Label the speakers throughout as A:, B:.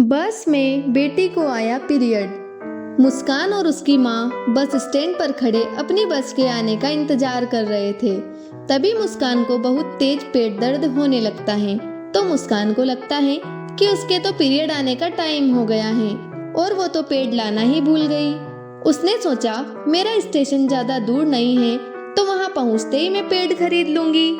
A: बस में बेटी को आया पीरियड। मुस्कान और उसकी माँ बस स्टैंड पर खड़े अपनी बस के आने का इंतजार कर रहे थे। तभी मुस्कान को बहुत तेज पेट दर्द होने लगता है। तो मुस्कान को लगता है कि उसके तो पीरियड आने का टाइम हो गया है और वो तो पेड लाना ही भूल गई। उसने सोचा मेरा स्टेशन ज्यादा दूर नहीं है तो वहाँ पहुँचते ही मैं पेड खरीद लूंगी।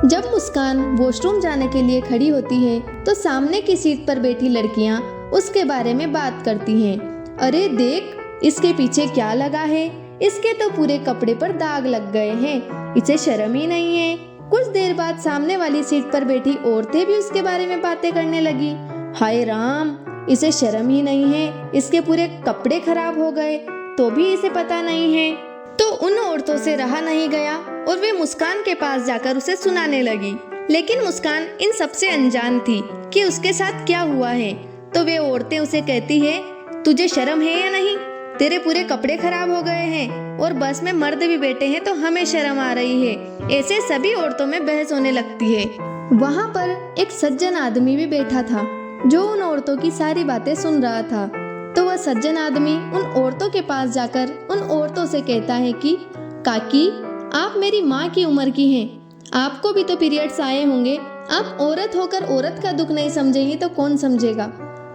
A: जब मुस्कान वॉशरूम जाने के लिए खड़ी होती है तो सामने की सीट पर बैठी लड़कियां उसके बारे में बात करती हैं। अरे देख, इसके पीछे क्या लगा है, इसके तो पूरे कपड़े पर दाग लग गए हैं, इसे शर्म ही नहीं है। कुछ देर बाद सामने वाली सीट पर बैठी औरतें भी उसके बारे में बातें करने लगी। हाय राम, इसे शर्म ही नहीं है, इसके पूरे कपड़े खराब हो गए तो भी इसे पता नहीं है। तो उन औरतों से रहा नहीं गया और वे मुस्कान के पास जाकर उसे सुनाने लगी। लेकिन मुस्कान इन सबसे अनजान थी कि उसके साथ क्या हुआ है। तो वे औरतें उसे कहती है, तुझे शर्म है या नहीं, तेरे पूरे कपड़े खराब हो गए हैं और बस में मर्द भी बैठे हैं तो हमें शर्म आ रही है। ऐसे सभी औरतों में बहस होने लगती है। वहाँ पर एक सज्जन आदमी भी बैठा था जो उन औरतों की सारी बातें सुन रहा था। तो वह सज्जन आदमी उन औरतों के पास जाकर उन औरतों से कहता है कि काकी, आप मेरी माँ की उम्र की हैं, आपको भी तो पीरियड्स आए होंगे, आप औरत होकर औरत का दुख नहीं समझेंगी तो कौन समझेगा।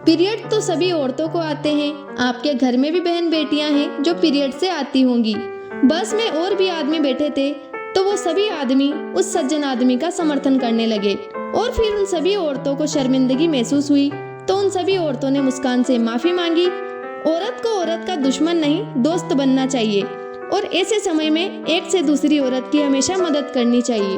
A: पीरियड तो सभी औरतों को आते हैं, आपके घर में भी बहन बेटियां हैं जो पीरियड से आती होंगी। बस में और भी आदमी बैठे थे तो वो सभी आदमी उस सज्जन आदमी का समर्थन करने लगे और फिर उन सभी औरतों को शर्मिंदगी महसूस हुई तो उन सभी औरतों ने मुस्कान से माफी मांगी। औरत को औरत का दुश्मन नहीं, दोस्त बनना चाहिए और ऐसे समय में एक से दूसरी औरत की हमेशा मदद करनी चाहिए।